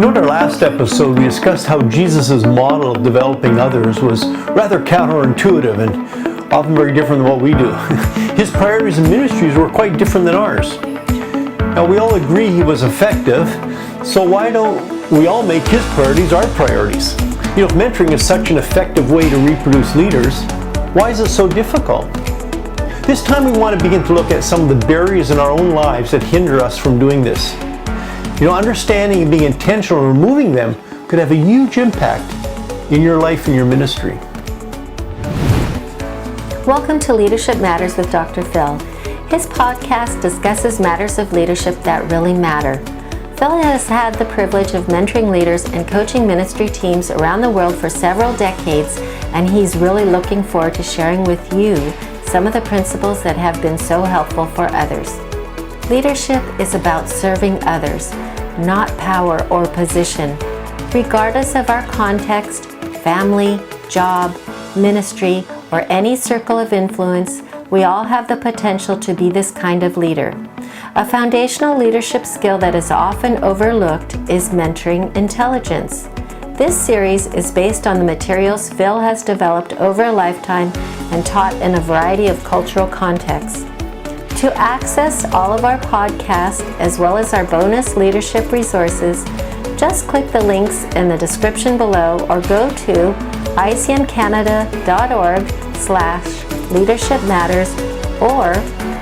In our last episode, we discussed how Jesus' model of developing others was rather counterintuitive and often very different than what we do. His priorities and ministries were quite different than ours. Now, we all agree he was effective, so why don't we all make his priorities our priorities? You know, if mentoring is such an effective way to reproduce leaders, why is it so difficult? This time we want to begin to look at some of the barriers in our own lives that hinder us from doing this. You know, understanding and being intentional in removing them could have a huge impact in your life and your ministry. Welcome to Leadership Matters with Dr. Phil. His podcast discusses matters of leadership that really matter. Phil has had the privilege of mentoring leaders and coaching ministry teams around the world for several decades, and he's really looking forward to sharing with you some of the principles that have been so helpful for others. Leadership is about serving others, not power or position. Regardless of our context, family, job, ministry, or any circle of influence, we all have the potential to be this kind of leader. A foundational leadership skill that is often overlooked is mentoring intelligence. This series is based on the materials Phil has developed over a lifetime and taught in a variety of cultural contexts. To access all of our podcasts as well as our bonus leadership resources, just click the links in the description below or go to icmcanada.org/leadershipmatters or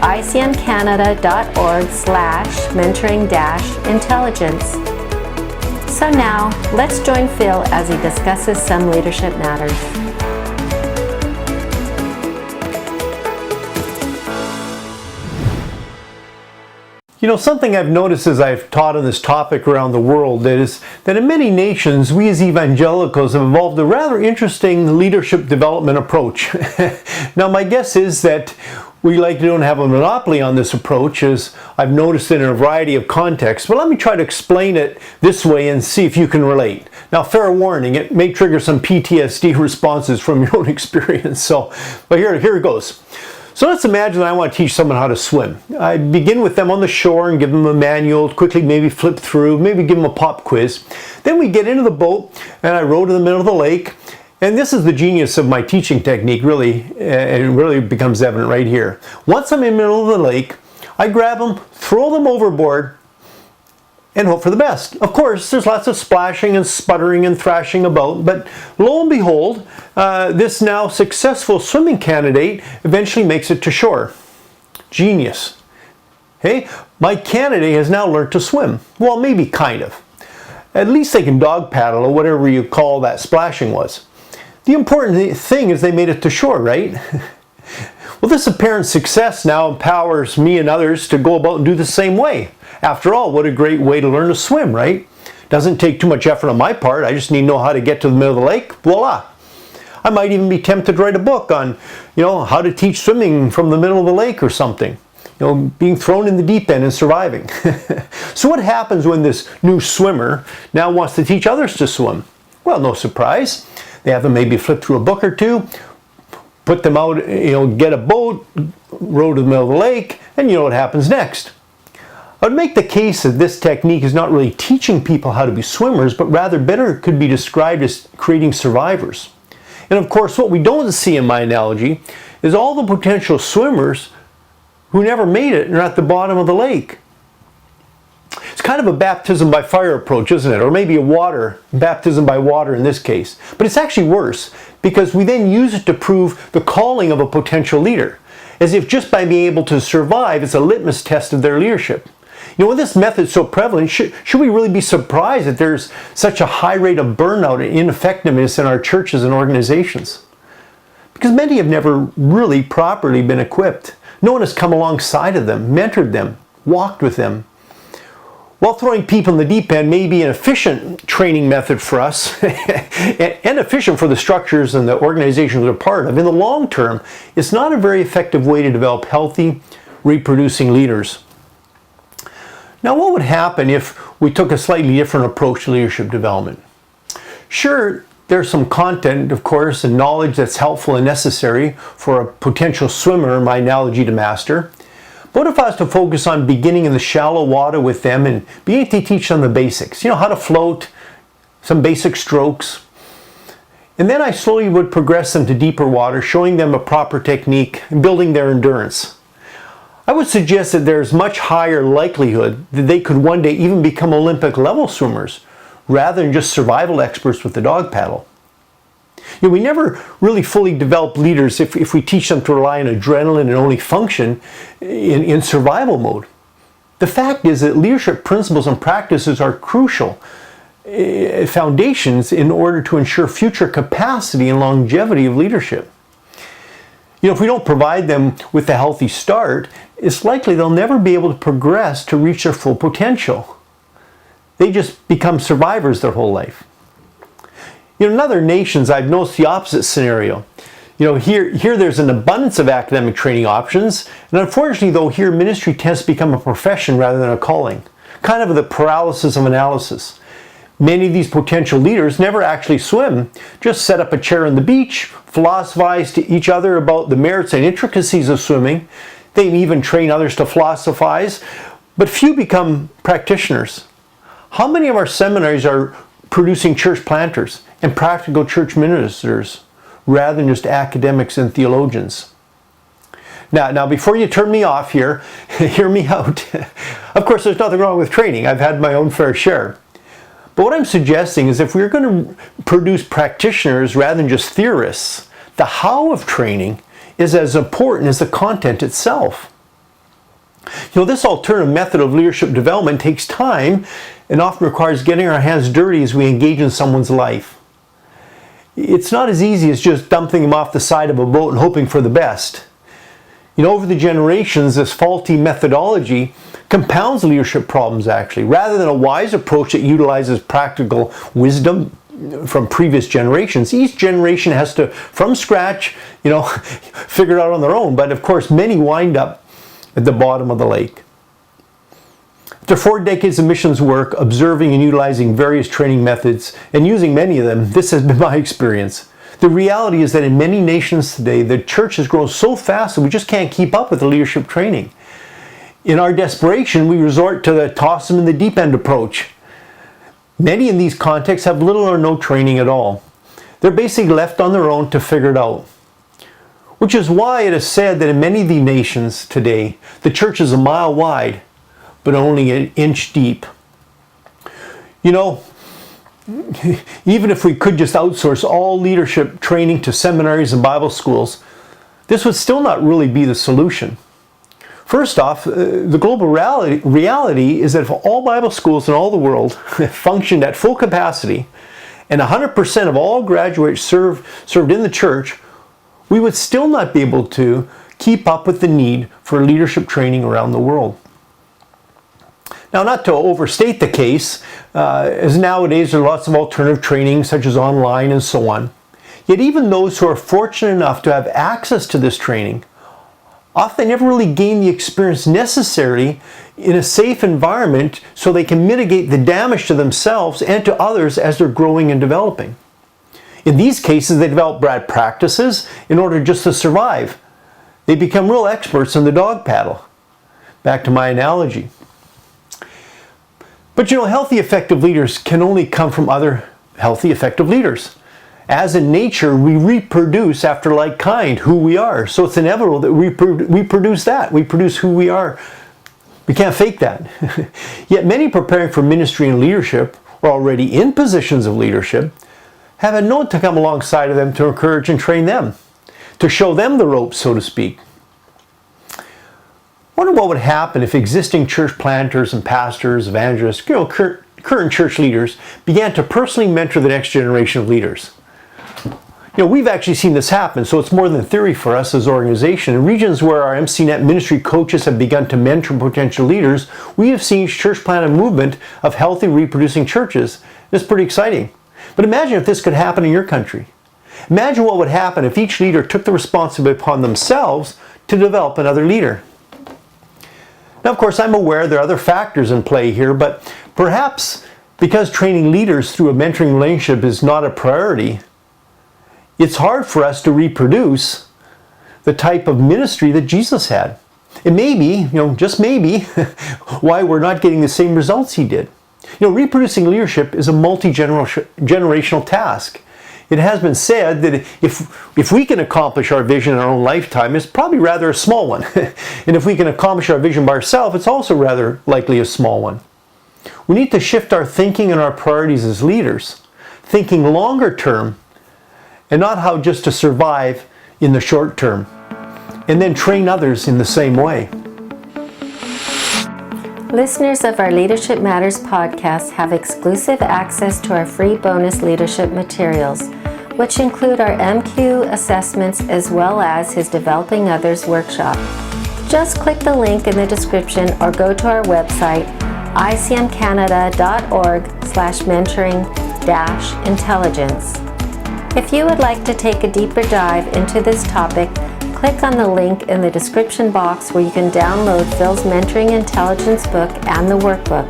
icmcanada.org/mentoring-intelligence. So now, let's join Phil as he discusses some leadership matters. You know, something I've noticed as I've taught on this topic around the world is that in many nations, we as evangelicals have evolved a rather interesting leadership development approach. Now, my guess is that we likely don't have a monopoly on this approach, as I've noticed in a variety of contexts, but let me try to explain it this way and see if you can relate. Now, fair warning, it may trigger some PTSD responses from your own experience, but here it goes. So let's imagine I want to teach someone how to swim. I begin with them on the shore and give them a manual, quickly maybe flip through, maybe give them a pop quiz. Then we get into the boat and I row to the middle of the lake. And this is the genius of my teaching technique, really, and it really becomes evident right here. Once I'm in the middle of the lake, I grab them, throw them overboard, and hope for the best. Of course, there's lots of splashing and sputtering and thrashing about, but lo and behold, this now successful swimming candidate eventually makes it to shore. Genius. Hey, my candidate has now learned to swim. Well, maybe kind of. At least they can dog paddle or whatever you call that splashing was. The important thing is they made it to shore, right? Well, this apparent success now empowers me and others to go about and do the same way. After all, what a great way to learn to swim, right? Doesn't take too much effort on my part. I just need to know how to get to the middle of the lake. Voila. I might even be tempted to write a book on, how to teach swimming from the middle of the lake or something. Being thrown in the deep end and surviving. So what happens when this new swimmer now wants to teach others to swim? Well, no surprise. They have to maybe flip through a book or two, put them out, get a boat, row to the middle of the lake, and you know what happens next. I would make the case that this technique is not really teaching people how to be swimmers, but rather better could be described as creating survivors. And of course, what we don't see in my analogy is all the potential swimmers who never made it and are at the bottom of the lake. It's kind of a baptism by fire approach, isn't it? Or maybe a baptism by water in this case. But it's actually worse, because we then use it to prove the calling of a potential leader, as if just by being able to survive is a litmus test of their leadership. When this method is so prevalent, should we really be surprised that there's such a high rate of burnout and ineffectiveness in our churches and organizations? Because many have never really properly been equipped. No one has come alongside of them, mentored them, walked with them. While throwing people in the deep end may be an efficient training method for us, and efficient for the structures and the organizations we're part of, in the long term, it's not a very effective way to develop healthy, reproducing leaders. Now, what would happen if we took a slightly different approach to leadership development? Sure, there's some content, of course, and knowledge that's helpful and necessary for a potential swimmer, in my analogy, to master. But what if I was to focus on beginning in the shallow water with them and beginning to teach them the basics? How to float, some basic strokes. And then I slowly would progress them to deeper water, showing them a proper technique and building their endurance. I would suggest that there's much higher likelihood that they could one day even become Olympic level swimmers rather than just survival experts with the dog paddle. We never really fully develop leaders if we teach them to rely on adrenaline and only function in survival mode. The fact is that leadership principles and practices are crucial foundations in order to ensure future capacity and longevity of leadership. If we don't provide them with a healthy start, it's likely they'll never be able to progress to reach their full potential. They just become survivors their whole life. In other nations, I've noticed the opposite scenario. Here there's an abundance of academic training options, and unfortunately, though, here ministry tends to become a profession rather than a calling. Kind of the paralysis of analysis. Many of these potential leaders never actually swim, just set up a chair on the beach, philosophize to each other about the merits and intricacies of swimming. They even train others to philosophize, but few become practitioners. How many of our seminaries are producing church planters and practical church ministers rather than just academics and theologians? Now, before you turn me off here, hear me out. Of course, there's nothing wrong with training. I've had my own fair share. But what I'm suggesting is if we're going to produce practitioners rather than just theorists, the how of training is as important as the content itself. This alternative method of leadership development takes time and often requires getting our hands dirty as we engage in someone's life. It's not as easy as just dumping them off the side of a boat and hoping for the best. Over the generations, this faulty methodology compounds leadership problems actually, rather than a wise approach that utilizes practical wisdom from previous generations. Each generation has to, from scratch, figure it out on their own. But of course, many wind up at the bottom of the lake. After 4 decades of missions work, observing and utilizing various training methods, and using many of them, this has been my experience. The reality is that in many nations today, the church has grown so fast that we just can't keep up with the leadership training. In our desperation, we resort to the toss them in the deep end approach. Many in these contexts have little or no training at all. They're basically left on their own to figure it out. Which is why it is said that in many of the nations today, the church is a mile wide, but only an inch deep. Even if we could just outsource all leadership training to seminaries and Bible schools, this would still not really be the solution. First off, the global reality is that if all Bible schools in all the world functioned at full capacity and 100% of all graduates served in the church, we would still not be able to keep up with the need for leadership training around the world. Now, not to overstate the case, as nowadays there are lots of alternative training such as online and so on. Yet even those who are fortunate enough to have access to this training often never really gain the experience necessary in a safe environment so they can mitigate the damage to themselves and to others as they're growing and developing. In these cases, they develop bad practices in order just to survive. They become real experts in the dog paddle. Back to my analogy. But healthy, effective leaders can only come from other healthy, effective leaders. As in nature, we reproduce after like kind, who we are. So it's inevitable that we produce that. We produce who we are. We can't fake that. Yet many preparing for ministry and leadership, or already in positions of leadership, have had no one to come alongside of them to encourage and train them, to show them the ropes, so to speak. I wonder what would happen if existing church planters and pastors, evangelists, current church leaders began to personally mentor the next generation of leaders. We've actually seen this happen, so it's more than theory for us as an organization. In regions where our MCNet ministry coaches have begun to mentor potential leaders, we have seen church plant a movement of healthy, reproducing churches. It's pretty exciting. But imagine if this could happen in your country. Imagine what would happen if each leader took the responsibility upon themselves to develop another leader. Now, of course, I'm aware there are other factors in play here, but perhaps because training leaders through a mentoring relationship is not a priority, it's hard for us to reproduce the type of ministry that Jesus had. It may be, just maybe, why we're not getting the same results he did. Reproducing leadership is a multi-generational task. It has been said that if we can accomplish our vision in our own lifetime, it's probably rather a small one. And if we can accomplish our vision by ourselves, it's also rather likely a small one. We need to shift our thinking and our priorities as leaders, thinking longer term and not how just to survive in the short term, and then train others in the same way. Listeners of our Leadership Matters podcast have exclusive access to our free bonus leadership materials, which include our MQ assessments as well as his Developing Others workshop. Just click the link in the description or go to our website, icmcanada.org/mentoring-intelligence. If you would like to take a deeper dive into this topic, click on the link in the description box where you can download Phil's Mentoring Intelligence book and the workbook.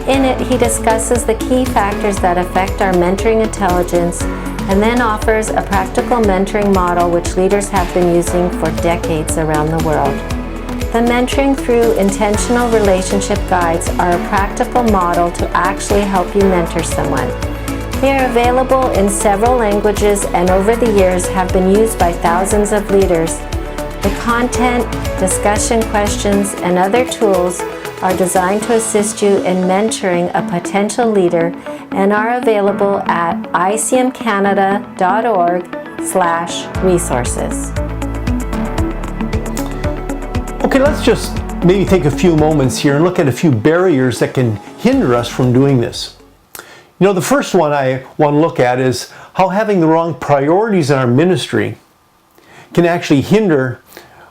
In it, he discusses the key factors that affect our mentoring intelligence and then offers a practical mentoring model which leaders have been using for decades around the world. The Mentoring Through Intentional Relationship Guides are a practical model to actually help you mentor someone. They are available in several languages and over the years have been used by thousands of leaders. The content, discussion questions, and other tools are designed to assist you in mentoring a potential leader and are available at icmcanada.org/resources. Okay, let's just maybe take a few moments here and look at a few barriers that can hinder us from doing this. The first one I want to look at is how having the wrong priorities in our ministry can actually hinder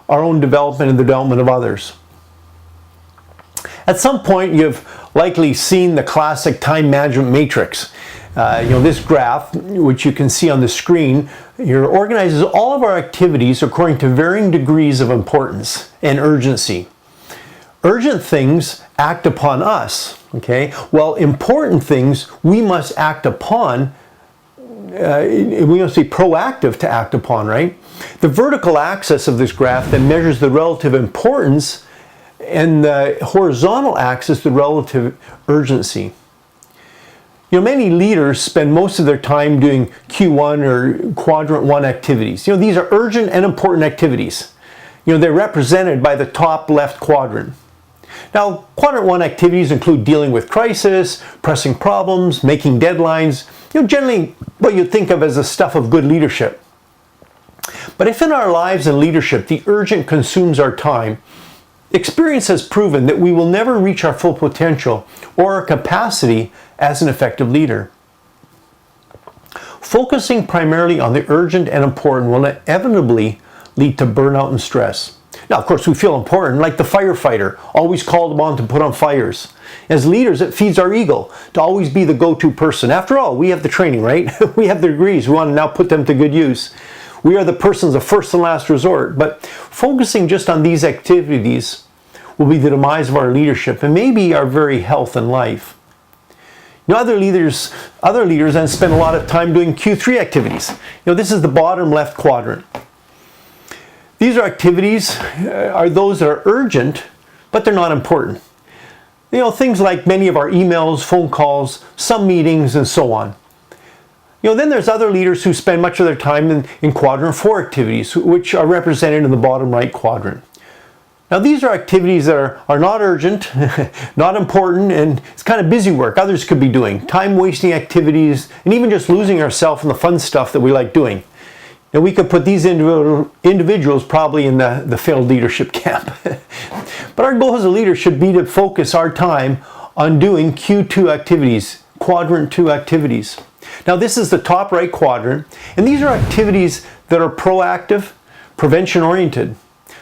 our own development and the development of others. At some point, you've likely seen the classic time management matrix. This graph, which you can see on the screen, organizes all of our activities according to varying degrees of importance and urgency. Urgent things act upon us, okay? While important things we must act upon, we must be proactive to act upon, right? The vertical axis of this graph then measures the relative importance and the horizontal axis, the relative urgency. Many leaders spend most of their time doing Q1 or quadrant 1 activities. These are urgent and important activities. They're represented by the top left quadrant. Now, quadrant 1 activities include dealing with crisis, pressing problems, making deadlines, generally what you'd think of as the stuff of good leadership. But if in our lives and leadership the urgent consumes our time, experience has proven that we will never reach our full potential or our capacity as an effective leader. Focusing primarily on the urgent and important will inevitably lead to burnout and stress. Now, of course, we feel important, like the firefighter, always called upon to put on fires. As leaders, it feeds our ego to always be the go-to person. After all, we have the training, right? We have the degrees. We want to now put them to good use. We are the persons of first and last resort. But focusing just on these activities will be the demise of our leadership and maybe our very health and life. Other leaders then spend a lot of time doing Q3 activities. This is the bottom left quadrant. These are activities are those that are urgent, but they're not important. Things like many of our emails, phone calls, some meetings, and so on. Then there's other leaders who spend much of their time in quadrant 4 activities, which are represented in the bottom right quadrant. Now, these are activities that are not urgent, not important, and it's kind of busy work others could be doing, time-wasting activities, and even just losing ourselves in the fun stuff that we like doing. And we could put these individuals probably in the failed leadership camp. But our goal as a leader should be to focus our time on doing Q2 activities, quadrant 2 activities. Now, this is the top right quadrant, and these are activities that are proactive, prevention-oriented.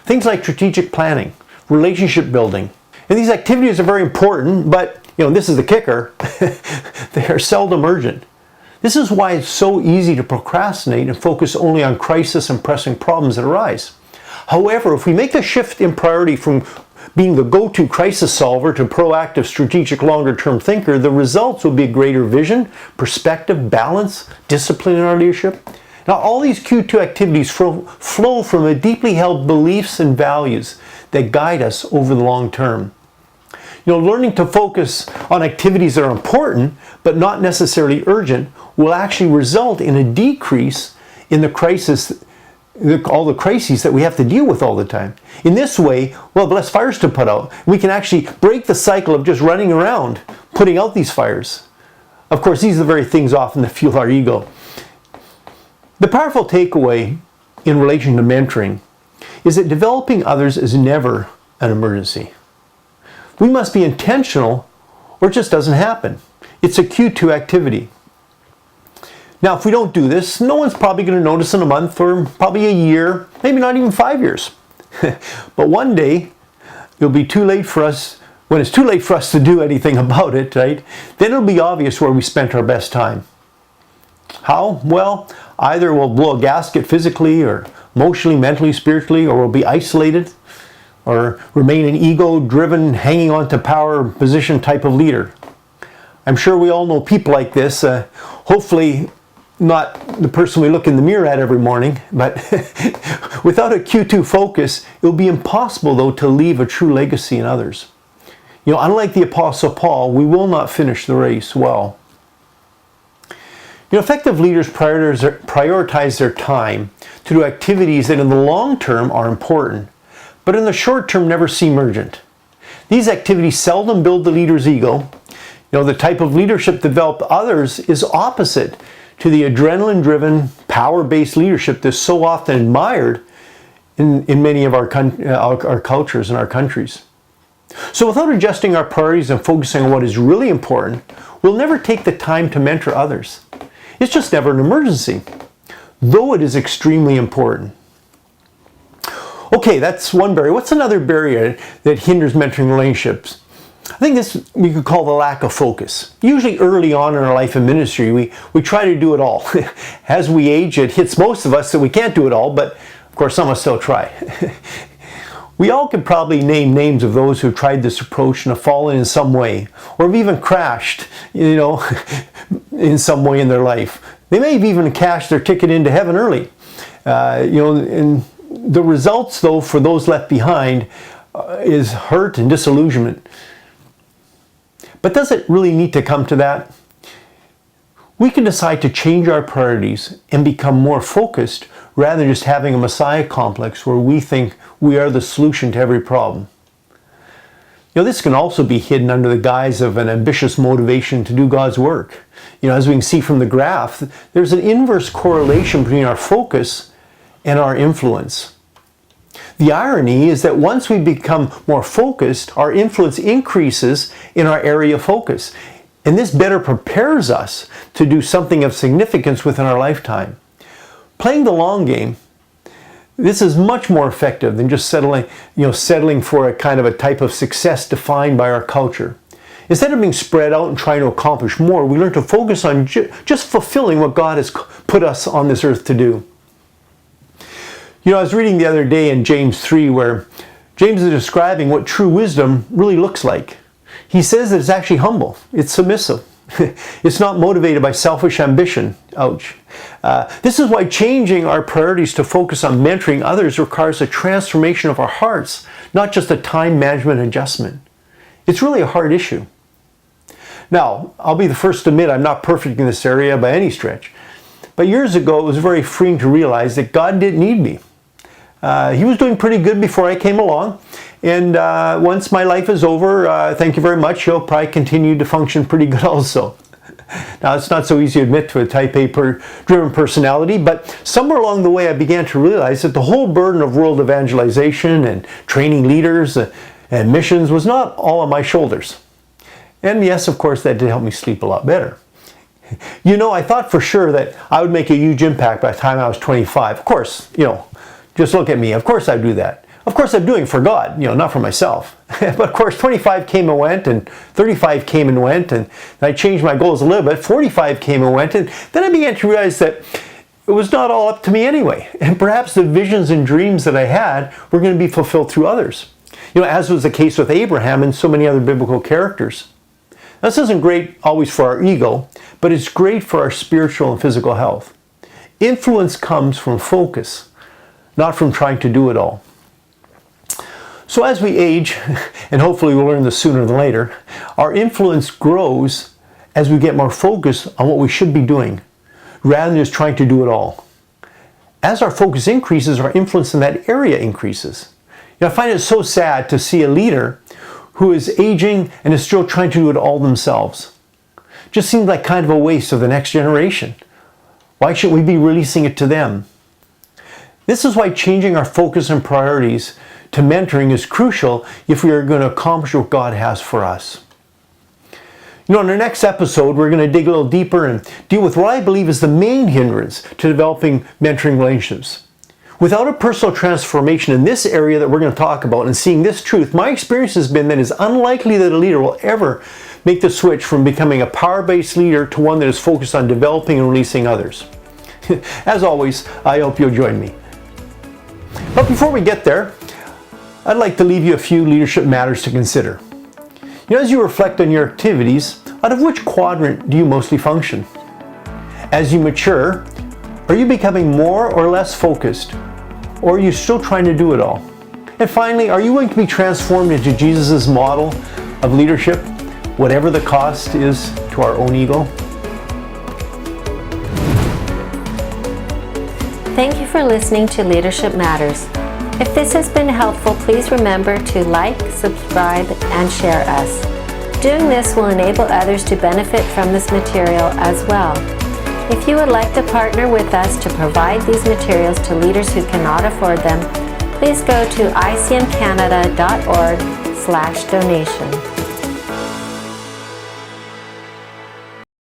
Things like strategic planning, relationship building. And these activities are very important, but this is the kicker, they are seldom urgent. This is why it's so easy to procrastinate and focus only on crisis and pressing problems that arise. However, if we make the shift in priority from being the go-to crisis solver to proactive, strategic, longer-term thinker, the results will be a greater vision, perspective, balance, discipline in our leadership. Now, all these Q2 activities flow from the deeply held beliefs and values that guide us over the long term. Learning to focus on activities that are important but not necessarily urgent will actually result in a decrease in the crisis, all the crises that we have to deal with all the time. In this way, we'll have less fires to put out. We can actually break the cycle of just running around, putting out these fires. Of course, these are the very things often that fuel our ego. The powerful takeaway in relation to mentoring is that developing others is never an emergency. We must be intentional or it just doesn't happen. It's a Q2 activity. Now, if we don't do this, no one's probably going to notice in a month or probably a year, maybe not even 5 years. But one day, it'll be too late for us, when it's too late for us to do anything about it, right? Then it'll be obvious where we spent our best time. How? Well, either we'll blow a gasket physically or emotionally, mentally, spiritually, or we'll be isolated or remain an ego-driven, hanging on to power position type of leader. I'm sure we all know people like this. Hopefully not the person we look in the mirror at every morning, but without a Q2 focus, it will be impossible, though, to leave a true legacy in others. Unlike the Apostle Paul, we will not finish the race well. Effective leaders prioritize their time to do activities that in the long term are important, but in the short term never seem urgent. These activities seldom build the leader's ego. The type of leadership developed others is opposite to the adrenaline-driven, power-based leadership that's so often admired in many of our cultures and our countries. So without adjusting our priorities and focusing on what is really important, we'll never take the time to mentor others. It's just never an emergency, though it is extremely important. Okay, that's one barrier. What's another barrier that hinders mentoring relationships? I think this we could call the lack of focus. Usually early on in our life and ministry, we try to do it all. As we age, it hits most of us that we can't do it all, but of course some of us still try. We all could probably name names of those who have tried this approach and have fallen in some way, or have even crashed, in some way in their life. They may have even cashed their ticket into heaven early. And the results, though, for those left behind is hurt and disillusionment. But does it really need to come to that? We can decide to change our priorities and become more focused rather than just having a Messiah complex where we think we are the solution to every problem. This can also be hidden under the guise of an ambitious motivation to do God's work. As we can see from the graph, there's an inverse correlation between our focus and our influence. The irony is that once we become more focused, our influence increases in our area of focus. And this better prepares us to do something of significance within our lifetime. Playing the long game, this is much more effective than just settling for a kind of a type of success defined by our culture. Instead of being spread out and trying to accomplish more, we learn to focus on just fulfilling what God has put us on this earth to do. I was reading the other day in James 3 where James is describing what true wisdom really looks like. He says that it's actually humble, it's submissive. It's not motivated by selfish ambition. Ouch. This is why changing our priorities to focus on mentoring others requires a transformation of our hearts, not just a time management adjustment. It's really a hard issue. Now, I'll be the first to admit I'm not perfect in this area by any stretch. But years ago, it was very freeing to realize that God didn't need me. He was doing pretty good before I came along. And once my life is over, thank you very much, he'll probably continue to function pretty good also. Now, it's not so easy to admit to a type A driven personality, but somewhere along the way I began to realize that the whole burden of world evangelization and training leaders and missions was not all on my shoulders. And yes, of course, that did help me sleep a lot better. I thought for sure that I would make a huge impact by the time I was 25. Of course, just look at me. Of course I'd do that. Of course I'm doing it for God, not for myself. But of course 25 came and went, and 35 came and went, and I changed my goals a little bit. 45 came and went, and then I began to realize that it was not all up to me anyway. And perhaps the visions and dreams that I had were going to be fulfilled through others. As was the case with Abraham and so many other biblical characters. This isn't great always for our ego, but it's great for our spiritual and physical health. Influence comes from focus, not from trying to do it all. So as we age, and hopefully we'll learn this sooner than later, our influence grows as we get more focused on what we should be doing, rather than just trying to do it all. As our focus increases, our influence in that area increases. I find it so sad to see a leader who is aging and is still trying to do it all themselves. Just seems like kind of a waste of the next generation. Why shouldn't we be releasing it to them? This is why changing our focus and priorities to mentoring is crucial if we are going to accomplish what God has for us. In our next episode, we're going to dig a little deeper and deal with what I believe is the main hindrance to developing mentoring relationships. Without a personal transformation in this area that we're going to talk about and seeing this truth, my experience has been that it's unlikely that a leader will ever make the switch from becoming a power-based leader to one that is focused on developing and releasing others. As always, I hope you'll join me. But before we get there, I'd like to leave you a few leadership matters to consider. As you reflect on your activities, out of which quadrant do you mostly function? As you mature, are you becoming more or less focused? Or are you still trying to do it all? And finally, are you going to be transformed into Jesus' model of leadership, whatever the cost is to our own ego? Thank you for listening to Leadership Matters. If this has been helpful, please remember to like, subscribe, and share us. Doing this will enable others to benefit from this material as well. If you would like to partner with us to provide these materials to leaders who cannot afford them, please go to icmcanada.org/donation.